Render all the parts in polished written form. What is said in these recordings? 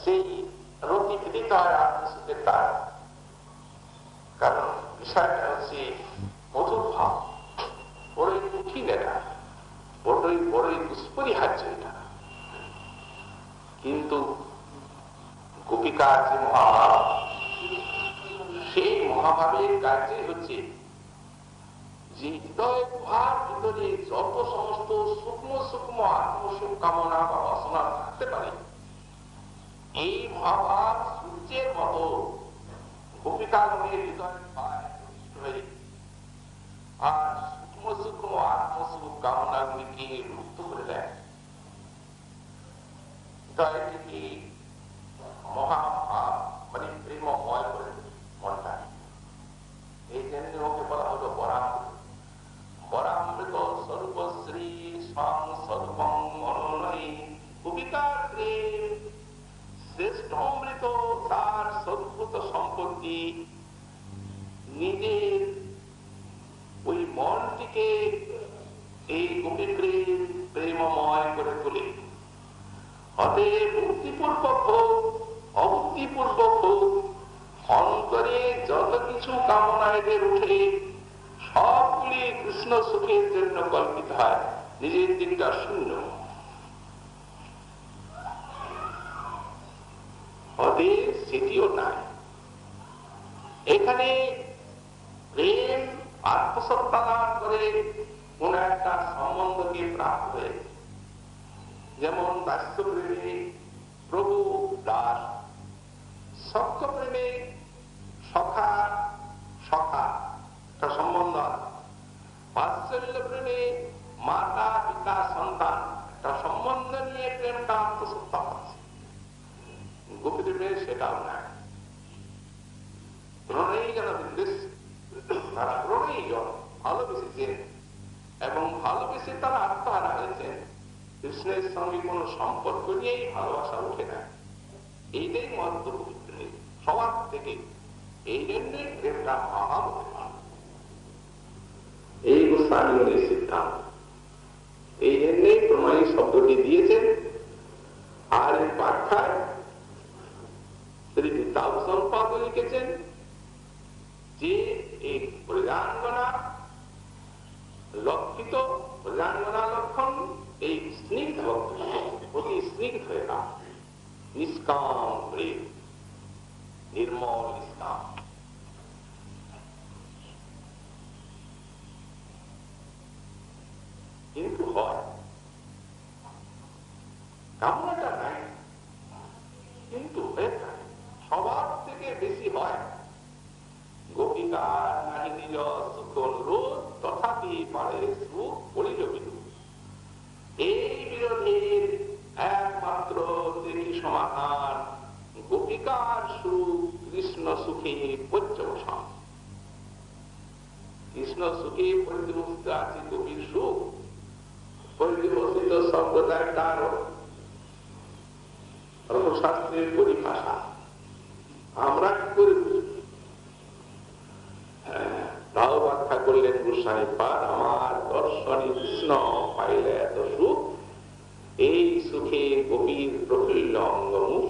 সেই রতি ভিদিত হয় আত্মসুখের দ্বার। কারণ বিষয়টা হচ্ছে মধুর ভাব, বড়ই কঠিন এটা, বড়ই দুষ্পরিহার্য এটা। কিন্তু গোপিকার যে মহাভাব, সেই মহাভাবের কার্যে হচ্ছে যে হৃদয় গুহার ভিতরে যত সমস্ত সূক্ষ্ম সূক্ষ্ম আত্মসুখ কামনা বা বাসনা থাকতে পারে, এই মহাভাব সূর্যের মতো গোপিকাগণের হৃদয় হয়ে আর সূক্ষ্ম সূক্ষ্ম আত্মসুখ কামনাগুলিকে মুক্ত করে দেয়। হৃদয়টিকে মহাভাব মানে প্রেমময় করে মনটা। এই জন্য ওকে বলা হলো বরামৃত। বরামৃত সর্বশ্রী স্বরূপং মনোনয়ী। কবিতার প্রেম শ্রেষ্ঠ অমৃত, তার স্বরূপত সম্পত্তি নিজের ওই মনটিকে এই গোপী প্রেম প্রেমময় করে তোলে। অতএব বুদ্ধিপূর্বক হোক অবুদ্ধিপূর্বক হোক, অন্তরে যত কিছু কামনা এদের উঠে সবগুলি কৃষ্ণ সুখের জন্য কল্পিত হয়। নিজের দিকটা শূন্য। অতএব সেটিও নাই। এখানে প্রেম আত্মসত্তা লাভ করে কোন একটা সম্বন্ধকে প্রাপ্ত হয়ে, যেমন দাস্য প্রেমে প্রভু দাস, সখ্য প্রেমে সখা সখা একটা সম্বন্ধ আছে, বাৎসল্য প্রেমে মাতা পিতা সন্তান একটা সম্বন্ধ নিয়ে প্রেমটা আত্মসত্তা আছে। গোপী প্রেমে সেটাও নাই। প্রণয়ী যেন বিদ্বেষ, তারা প্রণয়ী জন ভালোবেসেছেন এবং ভালোবেসে তারা আত্মহারা হয়েছেন। কৃষ্ণের সঙ্গে কোন সম্পর্ক নিয়েই ভালোবাসা উঠে না। এইটাই মহত্ব সবার থেকে। এই জন্যই প্রেমটা মহাম। এই গোস্বামীর সিদ্ধান্ত। এই জন্যই প্রণয়ী শব্দটি দিয়েছেন। আর এই ব্যাখ্যায় শ্রী বিদ্যাভূষণ পাদ লিখেছেন যে এই প্রজাঙ্গনা লক্ষিত, প্রজাঙ্গনা লক্ষণ এই স্নিগ্ধ ভক্তি, অতি স্নিগ্ধ হয়ে না, নিষ্কাম প্রেম, নির্মল নিষ্কাম। কিন্তু হয় কামনাটা নাই, কিন্তু সবার থেকে বেশি হয় গোপিকার নাহি নিজ সুখ অনুরোধ তথাপি পারে সুখ বলিল বিরোধ। এই বিরোধের একমাত্র তিনি সমাধান গোপিকার সুখ কৃষ্ণ সুখে পর্যবসান। কৃষ্ণ সুখে পর্যবসিত আছে গোপীর সুখ। পর্যবসিত শব্দটা একটা শাস্ত্রের পরিভাষা। আমরা কি করে তাও ব্যাখ্যা করলেন গোস্বামী পাদ, আমার দর্শনে কৃষ্ণ পাইলে এত সুখ, এই সুখে গোপীর প্রফুল্ল অঙ্গমুখ।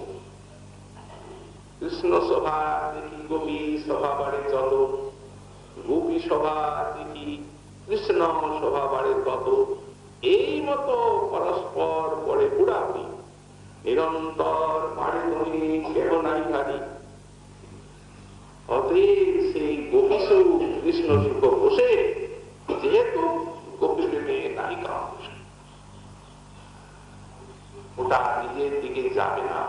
কৃষ্ণ সভা দেখি গোপী সভা বাড়ে যত, গোপী সভা দেখি কৃষ্ণ সভা বাড়ে তত। এই মতো পরস্পর পরে উড়াবি, নিরন্তর বাড়ে ধরি কেহ নাই হারি। অতএব সেই গোপী সুখ কৃষ্ণ সুখ বসে, যেহেতু গোপী প্রেমে নায়িকা ওটা নিজের দিকে যাবে না।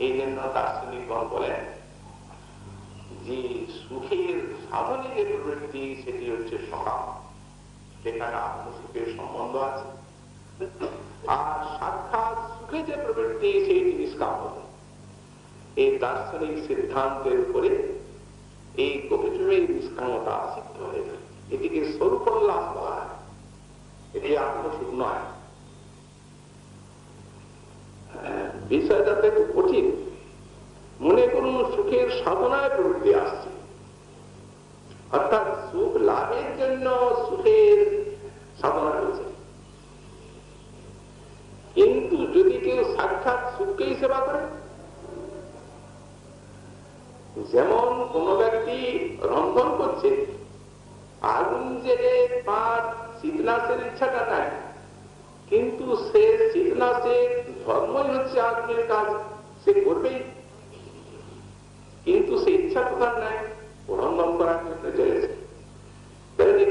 এই জন্য দার্শনিকগণ বলেন যে সুখের সাধনে যে প্রবৃত্তি সেটি হচ্ছে সকাম, সেখানে আত্মসুখের সম্বন্ধ আছে। আর সাক্ষাৎ সুখে যে প্রবৃত্তি সেইটি নিষ্কাম হবে। এই দার্শনিক সিদ্ধান্তের উপরে এই গোপীপ্রেমের নিষ্কামতা সিদ্ধ হয়ে যায়। এটিকে স্বরূপোল্লাস বলা হয়, এটি আত্মসুখ নয়। বিষয়টা তো একটু কঠিন। মনে করুন সুখের সাধনায় প্রবৃত্তি আসছে, অর্থাৎ সুখ লাভের জন্য সুখের সাধনা করছে। কিন্তু যদি কেউ সাক্ষাৎ সুখকেই সেবা করে আগুন জেলে তার শীতনাশের ইচ্ছাটা নাই, কিন্তু সে শীতনাশের ধর্মই হচ্ছে আগুনের কাজ, সে করবেই, কিন্তু সে ইচ্ছা তো তার নাই, প্রলম্বন করার জন্য চলেছে।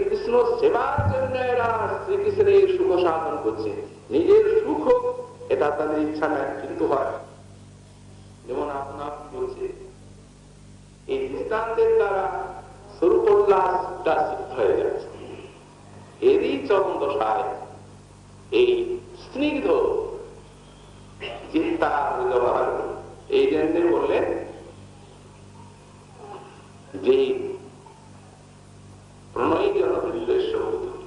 কৃষ্ণ সেবার জন্য এরা শ্রীকৃষ্ণের সুখ সাধন করছে, নিজের সুখ হোক এটা তাদের ইচ্ছা নাই, কিন্তু হয়। যেমন আপনার বলছে এই দৃষ্টান্তের দ্বারা স্বরূপোল্লাসটা সিদ্ধ হয়ে যাচ্ছে। এরই চরম দশায় এই স্নিগ্ধ চিন্তা ব্যবহার, এই জন্য বললেন যে প্রণয়ী জনবৃন্দেশ্ব কুতুকি।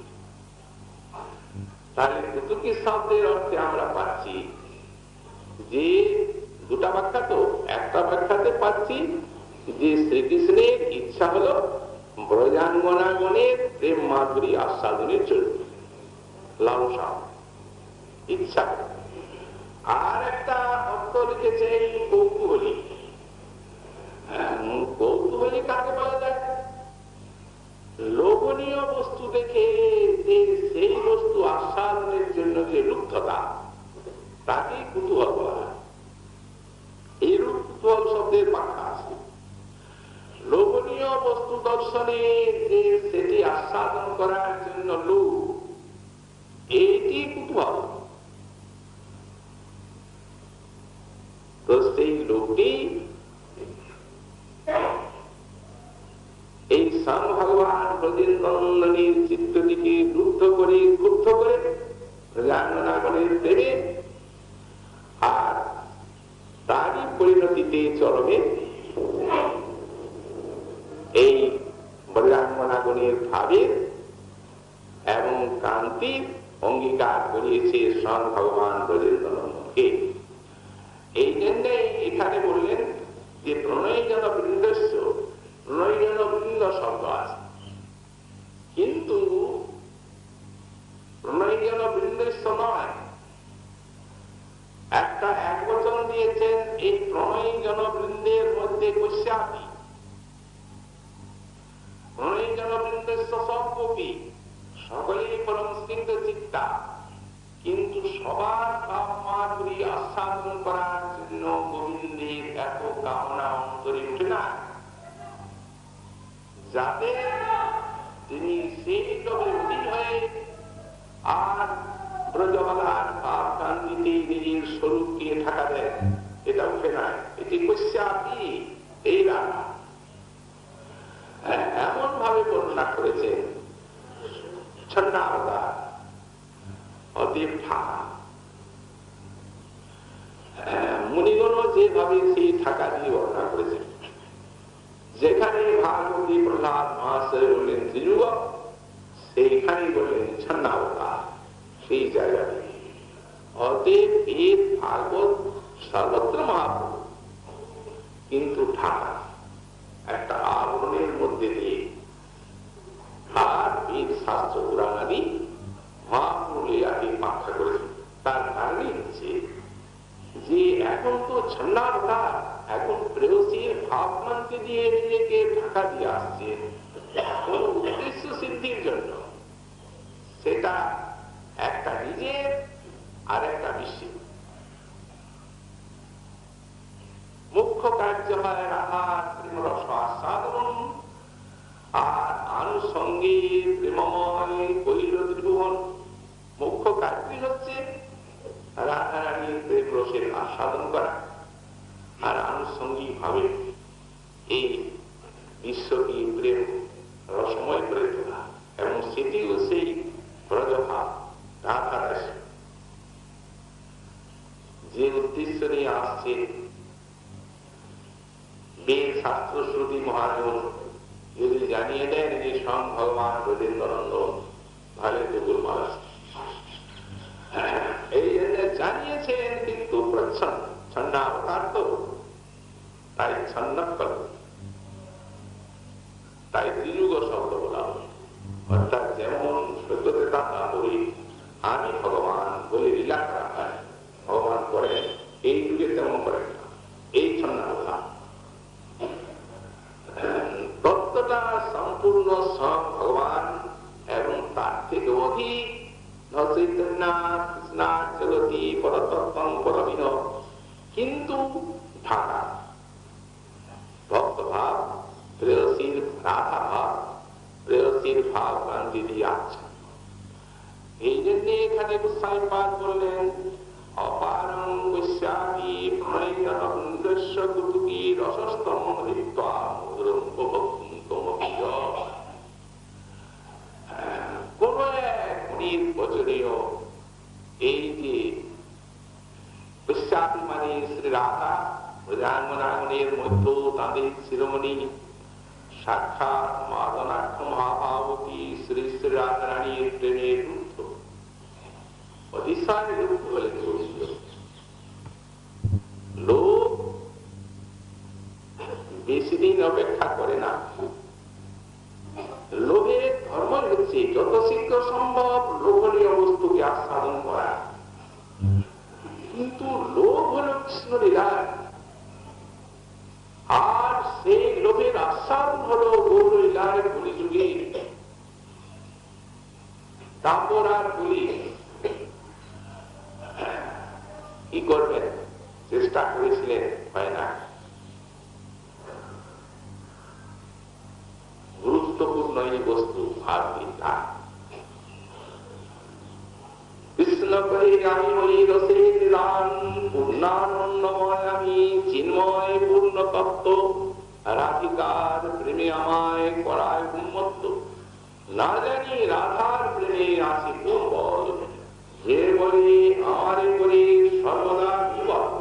তাহলে কুতুকি শব্দের অর্থে আমরা পাচ্ছি যে দুটা ব্যাখ্যা, তো একটা ব্যাখ্যাতে পাচ্ছি যে শ্রীকৃষ্ণের ইচ্ছা হলো ব্রজাঙ্গনাগণের প্রেম মাধুরী আস্বাদনের জন্য, লালসা ইচ্ছা। আর একটা অর্থ লিখেছে কৌতূহলী। কৌতূহলী কাকে বলা যায়? লোভনীয় বস্তু দেখে যে সেই বস্তু আস্বাদনের জন্য যে লুব্ধতা, তাকে কুতূহল বলা হয়। এইরূপ কুতূহল শব্দের ব্যাখ্যা আছে। লোভনীয় বস্তু দর্শনে যে সেটি আস্বাদন করার জন্য লোভ, এইটি কুতূহল। তো সেই লোকটি এই স্বয়ং ভগবান ব্রজেন্দ্রনন্দনের চিত্তটিকে রুদ্ধ করে ক্রুদ্ধ করে ব্রজাঙ্গনাগণের প্রেমে, আর তারই পরিণতিতে চরমে এই ব্রজাঙ্গনাগণের ভাবের এবং কান্তির অঙ্গীকার করিয়েছে স্বয়ং ভগবান ব্রজেন্দ্রনন্দনকে। এই জন্যে এখানে বললেন যে প্রণয়ী জনবৃন্দস্য, প্রণয়ী জনবৃন্দ শব্দ আছে, কিন্তু প্রণয়ী জনবৃন্দস্য নয়, একটা এক বচন দিয়েছেন এই প্রণয়ী জনবৃন্দের মধ্যে কস্যাপি। প্রণয়ী জনবৃন্দস্য সবকপি, সকলেই পরম স্নিগ্ধ চিত্তা, কিন্তু সবার ভাব মাধুরী আস্বাদন করার জন্য গোবিন্দের এত কামনা অন্তরে উঠে না, যাতে তিনি সেই লোভে অধীন হয়ে আর ব্রজবালার ভাব কান্দিতে নিজের স্বরূপকে ঢাকা দেন, এটা উঠে নাই। এটি কস্যাপি, এই রাগ এমন ভাবে বর্ণনা করেছেন ছন্নাবতার অতীব ঢাকা। মুনিগণ যেভাবে সেই ঢাকা দিয়ে বর্ণনা করেছেন, যেখানে ভাগবতী প্রহ্লাদ মহাশয় বললেন ত্রিযুগ, সেইখানে বললেন ছন্নাবতার, সেই জায়গাতে। অতএব এই ভাগবত সর্বত্র মহাপ্রভু, কিন্তু ঢাকা একটা আবরণের মধ্যে দিয়ে। আর বেদ শাস্ত্র পুরাণ আদি মহাপ্রলীলাকে ব্যাখ্যা করেছেন। তার কারণে হচ্ছে যে এখন তো ছন্নাবতার, এখন প্রেয়সীর ভাবমানকে দিয়ে নিজেকে ঢাকা দিয়ে আসছে কোন উদ্দেশ্য সিদ্ধির জন্য। সেটা একটা নিজের আর একটা বিশ্বের। মুখ্য কার্য হয় রাধার প্রেমরস আস্বাদন, আর আনুষঙ্গে প্রেমময় কৈল ত্রিভুবন। মুখ্য কার্যই হচ্ছে রাধারানীর প্রেম রসের আস্বাদন করা, আর আনুষঙ্গিক ভাবে এই বিশ্বকে প্রেম রসময় করে তোলা, এবং সেটিও সেই ব্রজভাব রাধারাস যে উদ্দেশ্য নিয়ে আসছে। বেদ শাস্ত্র শ্রুতি মহাজন যদি জানিয়ে দেন যে স্বয়ং ভগবান ব্রজেন্দ্রনন্দন, তাহলে তো গোলমাল আছে। এই জন্য জানিয়েছেন, কিন্তু প্রচ্ছন্ন ছন্নাবতার তো, তাই ছন্নকল, তাই ত্রিযুগ শব্দ বলা হয়। অর্থাৎ যেমন সত্যতে তা না বলি আমি ভগবান বলে লীলা করা হয়, ভগবান করেন এই যুগে তেমন করেন না, এই ছন্নাবতার। তত্ত্বটা সম্পূর্ণ স্বয়ং ভগবান জগতি পরতত্ত্বং পরমিহ, কিন্তু ঢাকা ভক্তভাব, প্রেয়সীর রাধা ভাব, প্রেয়সীর ভাব ক্রান্তি দিয়ে আছে। এই জন্য এখানে গোস্বামী পাদ বললেন অপারং বৈশ্যাপি প্রণয়নন্দস্য কুতুকি রসস্তম হৃত্বা মধুরং উপভোক্তুম তমপিয়। কোন এক নির্বচনীয় এই যে বৈশ্যাপি মানে শ্রী রাধা প্রজাঙ্গনাঙ্গনের মধ্যে তাদের শিরোমণি সাক্ষাৎ মাদনাক্ষ মহাভাবতী শ্রী শ্রী রাধারানীর প্রেমের রুদ্ধ অতিশয় রুদ্ধ বলে লোক বেশি দিন অপেক্ষা করে না। লোভের ধর্ম হচ্ছে যত শীঘ্র সম্ভব লোভনীয় বস্তুকে আস্বাদন করা, কিন্তু লোভ হল কৃষ্ণ লীলা, আর সেই লোভের আস্বাদন হল গৌর লীলার কলিযুগে দাম্পর আর কলি। কি করবেন? চেষ্টা করেছিলেন, হয় না। গুরুত্বপূর্ণ এই বস্তু ভাবি না। কৃষ্ণ কহে আমি হই রসের দান, পূর্ণানন্দময় আমি, চিন্ময় পূর্ণ তত্ত্ব, রাধিকার প্রেমে আমায় করায় উন্মত্ত। না জানি রাধার প্রেমে আছে কোন বল, যে বলে আমারে করে সর্বদা বিবল।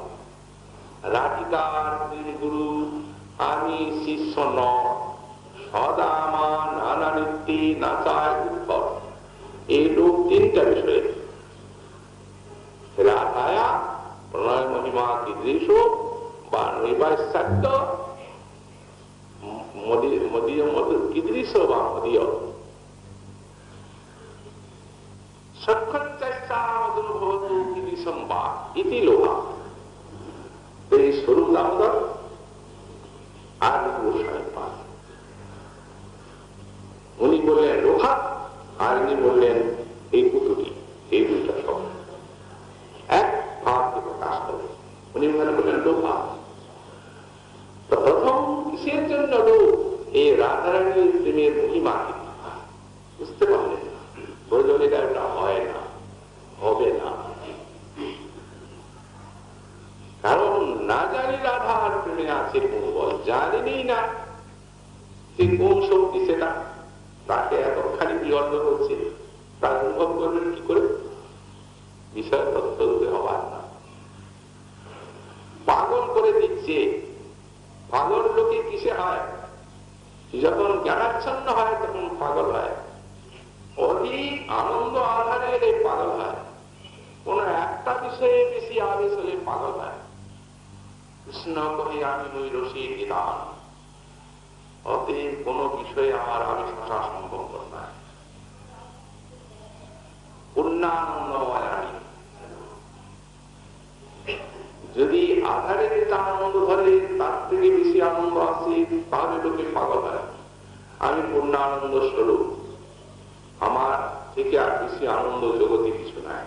রাধিকার প্রেম গুরু আমি শিষ্য ন, সদা আমার নানা নৃত্যে নাচায় উৎকট। এই লোক তিনটা বিষয়ে রাধায়া প্রণয় মহিমা কীদৃশ বা নৈবাস্যাদ্য মদীয় মত কীদৃশ বা মদীয় সক্ষচ্চামদুর্ভবতু কীদৃশম বা ইতি লোহা। এই স্বরূপ দামোদর আর গোস্বামী পাদ উনি বললেন লোহা, আর ইনি বললেন এই পুতুটি। এই দুইটা শব্দ এক ভাবকে প্রকাশ করে। উনি মনে করলেন লোহা। তো প্রথম কিসের জন্য লোক? এই রাধারানীর প্রেমের মহিমা বুঝতে পারলেন। বললেন এটা হয় না, হবে না, কারণ না জানি রাধার প্রেমে আছে কোন বল, জানেনি না সে কোন শক্তি, সেটা তাকে এতখানি বিহল্য করছে, তার অনুভব করবেন কি করে? বিষয় তত্ত্বরূপে হবার না, পাগল করে দিচ্ছে। পাগল লোকে কিসে হয়? যখন জ্ঞানাচ্ছন্ন হয় তখন পাগল হয়, অধিক আনন্দ আধারে পাগল হয়, কোন একটা বিষয়ে বেশি আবেশ হলে পাগল হয়। কৃষ্ণ কহে আমি নই রসিক নিদান, অতএব কোন বিষয়ে আমার আবেশ আসা সম্ভব নয়। পূর্ণানন্দময় আমি, যদি আধারে যেটা আনন্দ ধরে তার থেকে বেশি আনন্দ আসে তাহলে লোকে পাগল হয়। আমি পূর্ণানন্দ স্বরূপ, আমার থেকে আর বেশি আনন্দ জগতে কিছু নাই।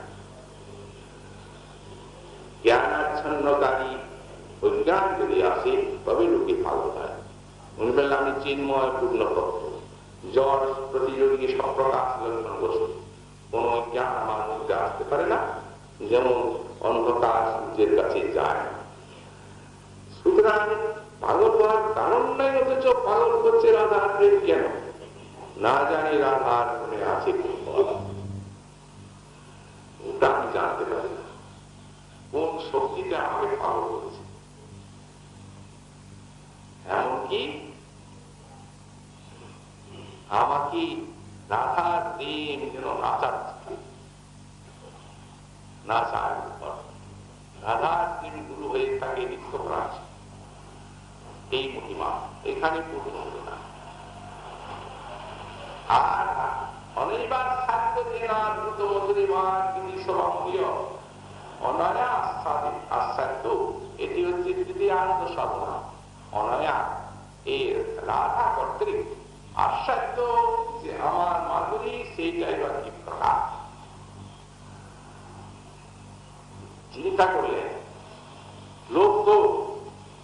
জ্ঞানাচ্ছন্নকারী অজ্ঞান যদি আসে তবে লোকে পাগল হয়। উনি বললেন আমি চিন্ময় পূর্ণ তত্ত্ব, জ্বর প্রতিযোগী সব প্রকাশ লক্ষণ বস্তু, কোন জ্ঞান আমার মধ্যে আসতে পারে না, যেমন অন্ধকার সূর্যের কাছে যায় না। সুতরাং পাগল হওয়ার কারণ নাই, অথচ পাগল করছে রাধার প্রেম কেন? না জানি রাধার প্রেমে আছে কোন বল, ওটা আমি জানতে পারি না। কোন শক্তিটা আমাকে পাগল করেছে? এমনকি আমাকে রাধার প্রেম যেন নাচাচ্ছে, নাচায় রাধার প্রেম গুরু হয়ে থাকে নিত্য প্রাণ। এই মহিমা এখানে পূর্ণ হবে না। আর অনেকবার সাধ্য দেনা দ্রুত মধুরিমার তিনি সরমীয় অনয়া আস্বাদ্য, এটি হচ্ছে তৃতীয়ান্ত সাধনা। অনয়া এই রাধা কর্তৃক আস্বাদ্য যে আমার মাধুরী, সেইটাই বা কি প্রকাশ। চিন্তা করলেন, লোক তো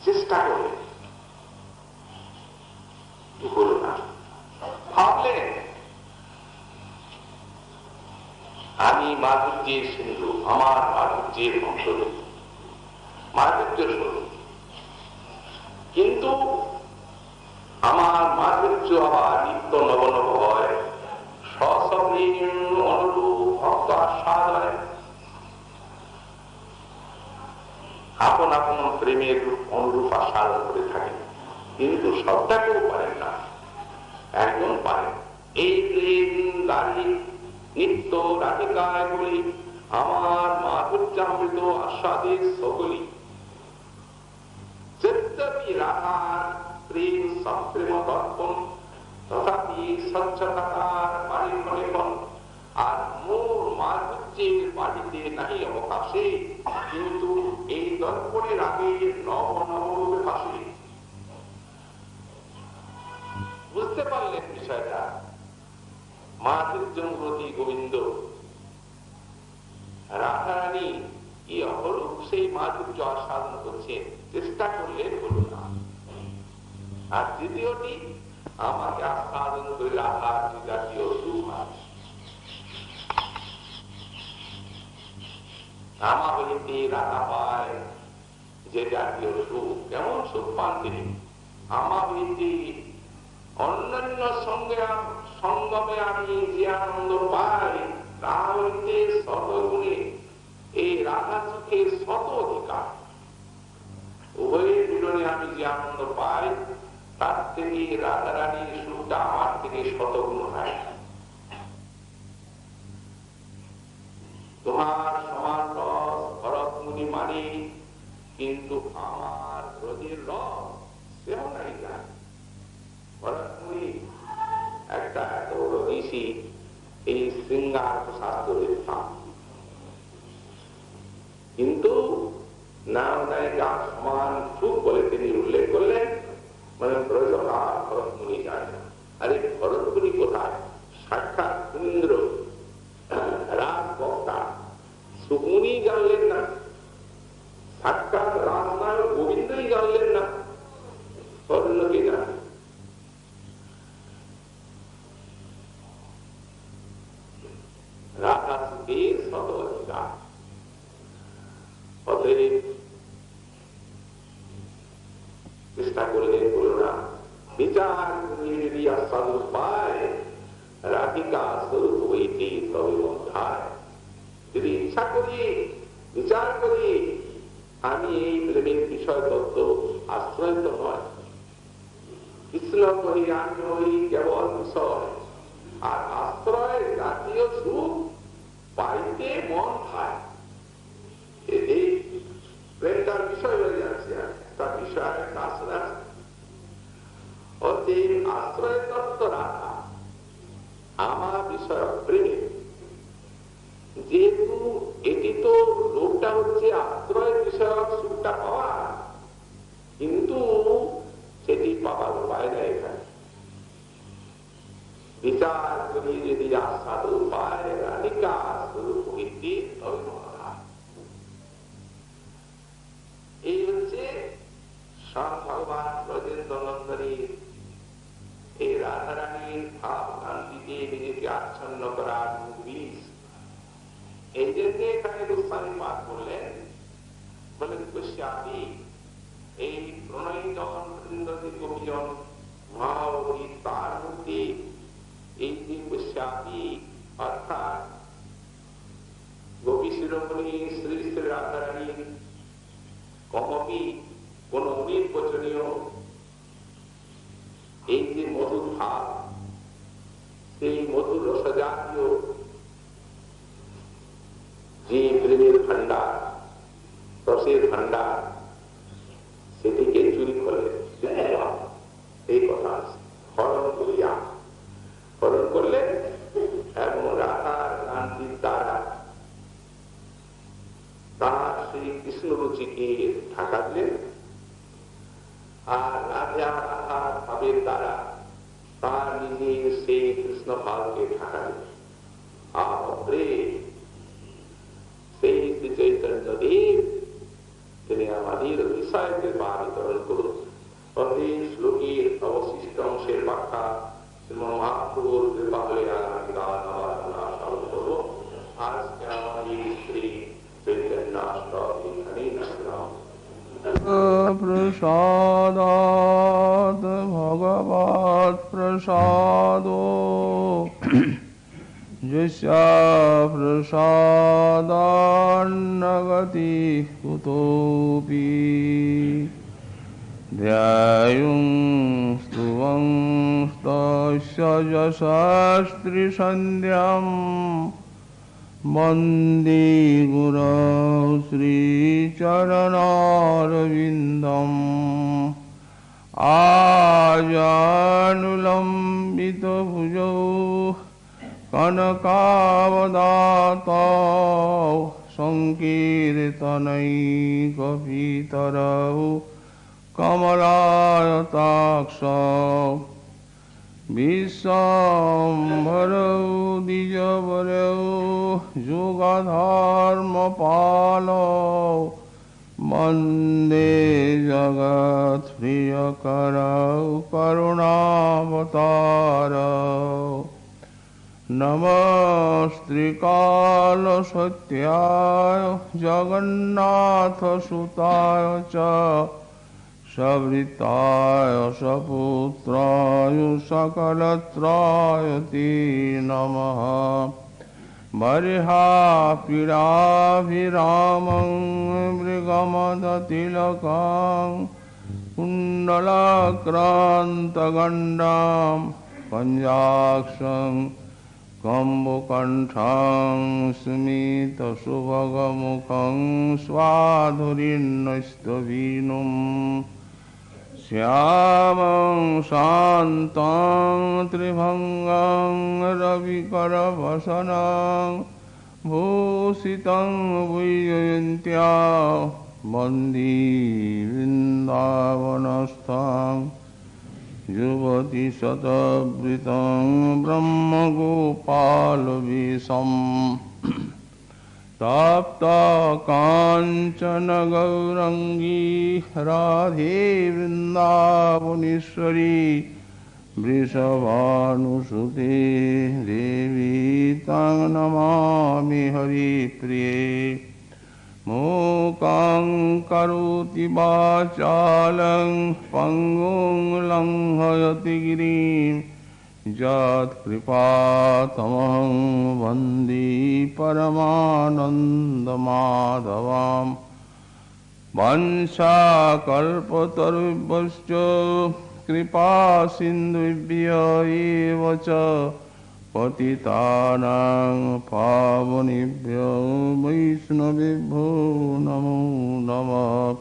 চেষ্টা করলেন, হলো না। ভাবলেন আমি মাধুর্যের সিন্ধু, আমার মাধুর্যের বংশধর, মাধুর্য স্বরূপ, কিন্তু আমার মাধুর্য আবার নিত্য নবনব হয়, সসপ্রেম অনুরূপ ভক্ত আস্বাদ হয়, আপন আপন প্রেমের অনুরূপ আস্বাদন করে থাকেন, কিন্তু সবটাকেও পারেন না। একজন পারেন, এই প্রেম দাঁড়ি নিত্য রাধিকায় বলি, আমার মাধুর্যামৃত আস্বাদের সকলি। যদ্যপি রাধার প্রেম সপ্রেম দর্পণ, তথাপি স্বচ্ছতার বাড়ি ফলেপন, আর মোর মাধুর্যের বাড়িতে নাহি অবকাশে, কিন্তু এই দর্পণের আগে নব নবরূপে ভাসে। বুঝতে পারলেন বিষয়টা? মাধুর্যমূর্তি গোবিন্দ রাধারানী কি অপরূপ সেই মাধুর্য আস্বাদন করছেন, চেষ্টা করলে হলো না। আর দ্বিতীয়টি, আমাকে আস্বাদন করে রাধার যে জাতীয় সুখ আছে, আমার হইতে রাধা পায় যে জাতীয় সুখ, কেমন সুখ পান তিনি? আমার হইতে অন্যান্য সঙ্গমে আমি যে আনন্দ পাই, তা হইতে শতগুণে এই রাধা সুখের শত অধিকার। উভয়ের মিলনে আমি যে আনন্দ পাই, তার থেকে রাধারানীর সুখটা আমার থেকে শতগুণ হয়। তোমার সমান রস ভরত মুনি মানি, কিন্তু আমার ব্রজের রস সেও নাই জানে। ভরত মুনি একটা এত বড় ঋষি, এই শৃঙ্গার শাস্ত্রের নাম, কিন্তু নাম নায়িকা সমান সুখ বলে তিনি উল্লেখ করলেন, মানে ব্রজকার ভরত মুনি জানে না। আরে ভরত মুনি কোথায়? সাক্ষাৎ ইন্দ্র রাজ বক্তা, সুমুনি জানলেন না, সাক্ষাৎ রাজনায়ক গোবিন্দই জানলেন না, অন্যকে জানেন। রাধা সুখের শত অধিকার। অতএব চেষ্টা করলেন, বলো না, বিচার যদি আস্বাদন পায়, রাধিকা স্বরূপ হইতে তবে বন্ধায়। যদি ইচ্ছা করি, বিচার করি, আমি এই প্রেমের বিষয় তত্ত্ব আশ্রয় তো নয়, কৃষ্ণ করি আমি হই কেবল বিষয়, আর আশ্রয় জাতীয় সুখ পাইতে মন খায়। এই প্রেমটার বিষয় হয়ে যাচ্ছে একটা বিষয়, একটা আশ্রয়। অতএব আশ্রয় তত্ত্ব রাখা আমার বিষয় প্রেমে, যেহেতু এটি তো লোকটা হচ্ছে আশ্রয় বিষয়ক সুখটা পাওয়া, কিন্তু সেটি পাওয়ার উপায় নেই। এখানে বিচার করি যদি আস্বাদ উপায়, রাধিকা স্বরূপ হইতে তবে বন্ধা। এই হচ্ছে স্বয়ং ভগবান ব্রজেন্দ্র নন্দনের এই রাধারানীর ভাব কান্তিতে নিজেকে আচ্ছন্ন করার বীজ। এই জন্য এখানে গোস্বামী পাঠ করলেন, বলেন গোস্বামী এই প্রণয়জন বৃন্দী কবিজন মহাবলী তার মধ্যে এই যে গোস্বামী অর্থাৎ গোপী শিরোমণি শ্রী শ্রী রাধারানীর কমপি কোন অনির্বচনীয় এই যে মধুর ভাব, সেই মধুর রসজাতীয় যে প্রেমের ভান্ডার, রসের ভান্ডার, সেটিকে চুরি করে এই কথা হরণ করিয়া হরণ করলেন এবং রাধার কান্তির দ্বারা তার সেই কৃষ্ণ রুচিকে ঢাকা দিলেন, আর রাধা রাধার ভাবের দ্বারা তার নিজের সেই কৃষ্ণ ভাবকে ঢাকা দিলেন। আর সেই শ্রী চৈতন্য দেব সাহেবদের পা বিতরণ করুন। অতি শ্লোকীর অবশিষ্ট অংশের ব্যাখ্যা মহাপ্রভুর কৃপা হলে আগামীকাল আবার আমরা আশা করব। আজকে আমাদের শ্রী চৈতন্যাষ্টমী নাম প্রসাদাৎ ভগবৎ প্রসাদো যস্যা প্রসাদান্নগতি কুতোপি ধ্যায়ুং স্তুবং তস্য যশস্ত্রী সন্ধ্যাম বন্দে গুরৌ শ্রীচরণারবিন্দম আজানুলম্বিত ভুজৌ কনকাবদাতৌ সংকীর্তনৈকপিতরৌ কমলায়তাক্ষৌ বিশ্বম্ভরৌ দ্বিজবরৌ যুগধর্মপালৌ বন্দে জগৎপ্রিয়করৌ করুণাবতারৌ নমস্ত্রীকালসত্যায় জগন্নাথসুতায় চ সবৃতায় সপুত্রায় সকলত্রায় তে নমঃ বর্হাপিরাভিরামং মৃগমদতিলকং কুণ্ডলাক্রান্তগণ্ডাম পঞ্জাক্ষং কম্বকণ্ঠং স্মিতসুভগমুখং স্বাধুরিন্নস্তবীনুম শ্যামং শান্তং ত্রিভঙ্গং রবিকরবসনং ভূষিতং বৈজয়ন্ত্য়া বন্দে বৃন্দাবনস্থং যুবতী শতবৃতং ব্রহ্মগোপালবেশম তপ্ত কাঞ্চন গৌরঙ্গী রাধে বৃন্দাবনেশ্বরী বৃষভানুসুতে দেবী তং নমামি হরিপ্রিয়ে মূকং করোতি বাচালং পঙ্গুং লঙ্ঘয়তি গিরিম যৎকৃপাতমহং বন্দে পরমানন্দমাধবম বংশাকল্পতরুভ্যশ্চ কৃপা সিন্ধুভ্য এব চ পতিতানাং পাবনেভ্যো বৈষ্ণবেভ্যো নমো নমঃ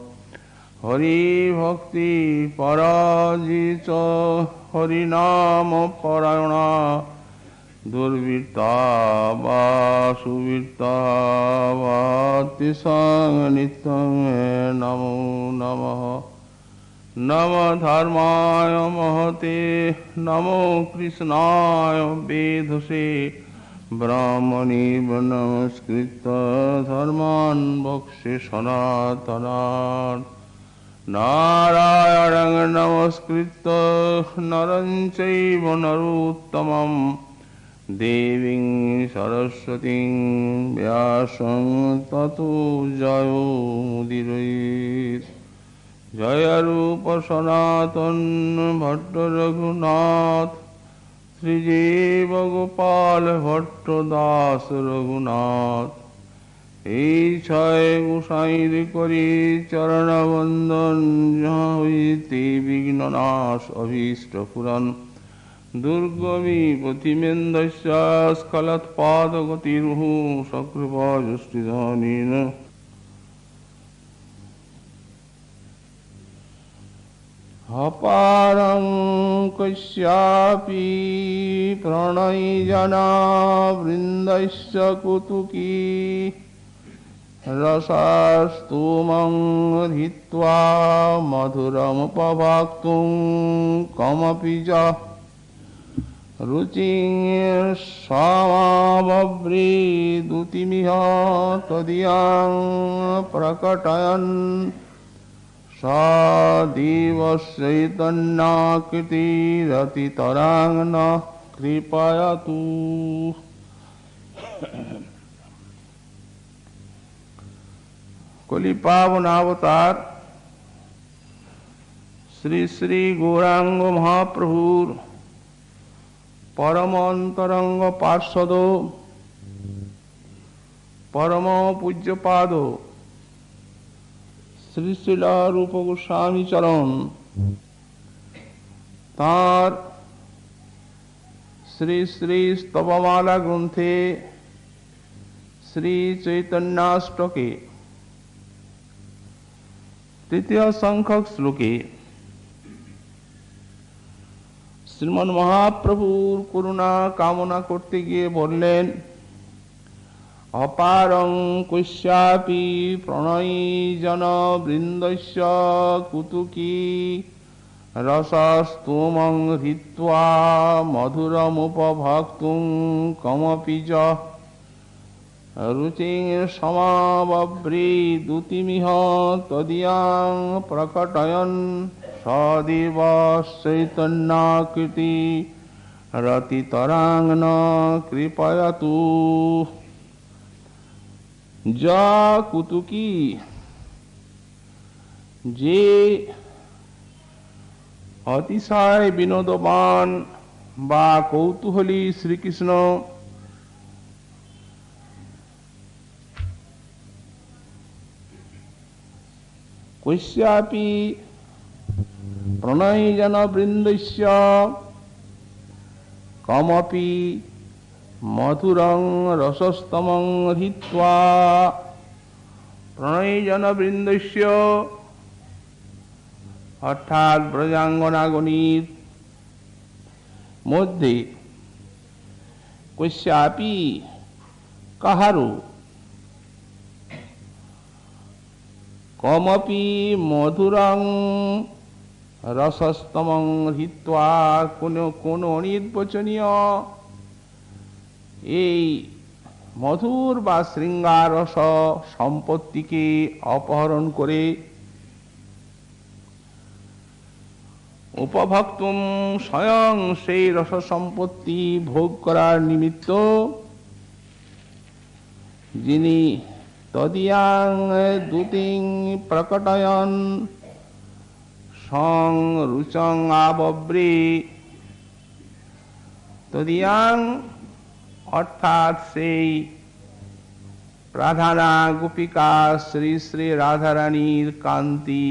হরি ভক্তি পরাজিত হরিনাম পরায়ণা দুর্বৃত্তা বা সুবৃত্তা বা তিসং নিত্যং নমো নমঃ নম ধর্মায় মহতে নমো কৃষ্ণায় বেধসে ব্রাহ্মণী নমস্কৃত ধর্মান বক্ষ্যে সনাতনাৎ নারায়ণং নমস্কৃত নরং চৈব নরোত্তমং দেবীং সরস্বতীং ব্যাসং ততো জয়মুদীরয়েৎ জয় রূপ সনাতন ভট্ট রঘুনাথ শ্রীজীব গোপাল ভট্ট দাস রঘুনাথ এই ছয় গোসাইর করি চরণ বন্দন হইতে বিঘ্ন নাশ অভীষ্ট পুরাণ দুর্গমী পথিমেন্দস্য স্খলৎপাদ গতির্মুহু সকৃপা যষ্টিধানেন অপারং কস্যাপি প্রণয়জনা বৃন্দস্য কুতুকী রসাস্তোমং হিত্বা মধুরমুপভোক্তুং কমপি চ রুচিং স্বামাবভ্রেদুতিমিহ তদীয়াং প্রকটয়न् সদেব চৈতন্যাকৃতিরতিতরাঙ্গন কৃপয়াতু। কলিপাবনাবতার শ্রী শ্রী গৌরাঙ্গ মহাপ্রভুর পরম অন্তরঙ্গ পার্ষদ পরম পূজ্যপাদ শ্রী শ্রীল রূপ গোস্বামী চরণ তাঁর শ্রী শ্রী স্তবমালা গ্রন্থে শ্রী চৈতন্যাষ্টকে তৃতীয় সংখ্যক শ্লোকে শ্রীমন মহাপ্রভুর করুণা কামনা করতে গিয়ে বললেন, অপারং কস্যাপি প্রণয়ী জন বৃন্দস্য কুতুকি রসস্তোমং হৃত্বা মধুরমুপভক্তুং কমপি চ রুচিং সমাবভ্রীদুতিমিহ তদীয়াং প্রকটয়ন সদেব চৈতন্যাকৃতি রতিতরাঙ্গন কৃপয়াতু। যা কুতুকি, যে অতিশয় বিনোদবান বা কৌতূহলী শ্রীকৃষ্ণ কস্যাপি প্রণয়ীজন বৃন্দস্য কমপি মধুরং রসস্তমং হৃত্বা। প্রণয়ীজন বৃন্দস্য অর্থাৎ ব্রজাঙ্গনাগণীর মধ্যে কস্যাপি কাহারও কমপি মধুরং রসস্তমং হৃত্বা, কোন অনির্বচনীয় এই মধুর বা শৃঙ্গার রস সম্পত্তিকে অপহরণ করে উপভক্তুম স্বয়ং সেই রস সম্পত্তি ভোগ করার নিমিত্ত যিনি তদীয়াং দ্যুতিং প্রকটয়ন সং রুচং আবব্রে। তদীয়াং অর্থাৎ সেই প্রাধানা গোপিকা শ্রী শ্রী রাধারানীর কান্তি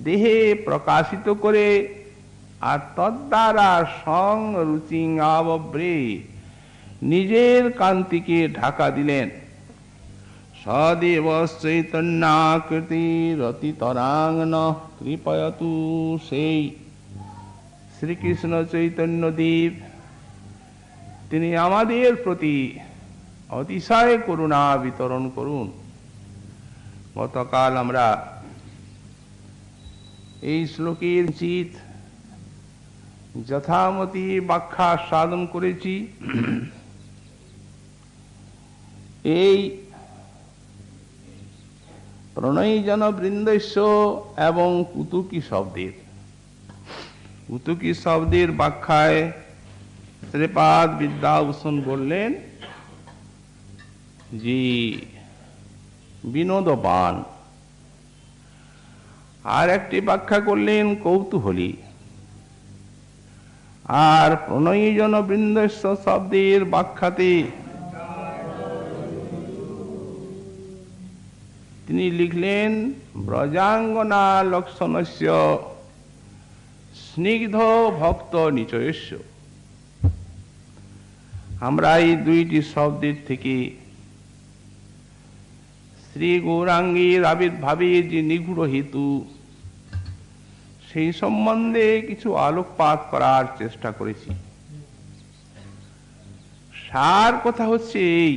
দেহে প্রকাশিত করে আর তদ্বারা সং রুচিং আবব্রে নিজের কান্তিকে ঢাকা দিলেন। সদেব চৈতন্যাকৃতি রতিতরাঙ্গন কৃপয়াতু, সেই শ্রীকৃষ্ণ চৈতন্যদেব তিনি আমাদের প্রতি অতিশয় করুণা বিতরণ করুন। গতকাল আমরা এই শ্লোকের চিত যথামতি ব্যাখ্যা সাধন করেছি। এই প্রণয়ীজন বৃন্দস্য এবং কুতুকি শব্দের ব্যাখ্যায় শ্রীপাদ বিদ্যাভূষণ বললেন যে বিনোদবান, আর একটি ব্যাখ্যা করলেন কৌতূহলী। আর প্রণয়ীজন বৃন্দস্য শব্দের ব্যাখ্যাতে তিনি লিখলেন ব্রজাঙ্গনা লক্ষণস্য স্নিগ্ধ ভক্ত নিচয়স্য। আমরা এই দুইটি শব্দের থেকে শ্রী গৌরাঙ্গীর আবির্ভাবের যে নিগূঢ় হেতু সেই সম্বন্ধে কিছু আলোকপাত করার চেষ্টা করেছি। সার কথা হচ্ছে এই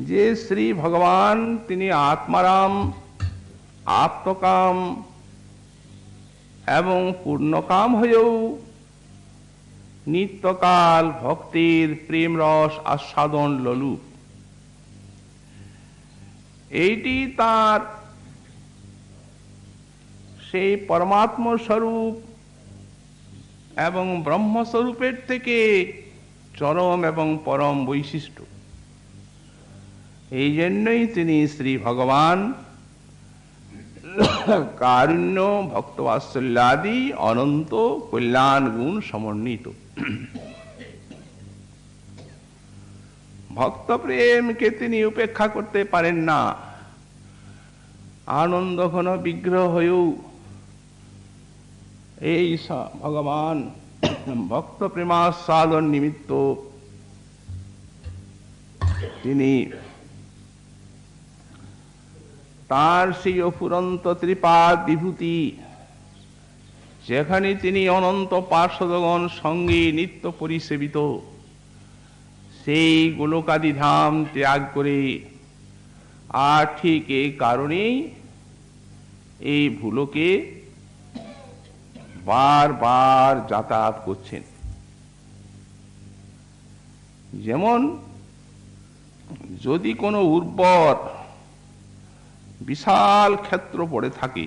যে শ্রী ভগবান তিনি আত্মারাম, আত্মকাম এবং পূর্ণকাম হয়েও নিত্যকাল ভক্তির প্রেম রস আস্বাদন লোলুপ। এইটি তার সেই পরমাত্ম স্বরূপ এবং ব্রহ্মস্বরূপের থেকে চরম এবং পরম বৈশিষ্ট্য। এই জন্যই তিনি শ্রী ভগবান কারুণ্য, ভক্তবাৎসল্যাদি অনন্ত কল্যাণ গুণ সমন্বিত। ভক্ত প্রেমকে তিনি উপেক্ষা করতে পারেন না। আনন্দ ঘন বিগ্রহ হয়েও এই ভগবান ভক্ত প্রেমাস্বাদন নিমিত্ত তিনি তার সেই অফুরন্ত ত্রিপাদ বিভূতি, যেখানে তিনি অনন্ত পার্শ্বদগণ সঙ্গে নিত্য পরিসেবিত, সেই গোলকাদি ধাম ত্যাগ করে আর ঠিক এই কারণেই এই ভুলোকে বারবার যাতায়াত করছেন। যেমন যদি কোনো উর্বর বিশাল ক্ষেত্র পড়ে থাকে,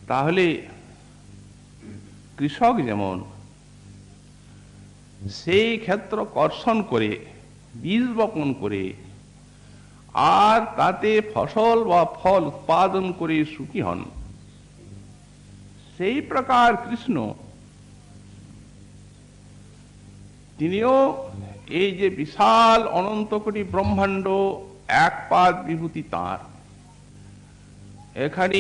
তাহলে কৃষক যেমন সেই ক্ষেত্র কর্ষণ করে বীজ বপন করে আর তাতে ফসল বা ফল উৎপাদন করে সুখী হন, সেই প্রকার কৃষ্ণ তিনিও এই যে বিশাল অনন্ত কোটি ব্রহ্মাণ্ড এক পাদ বিভূতি তাঁর, এখানে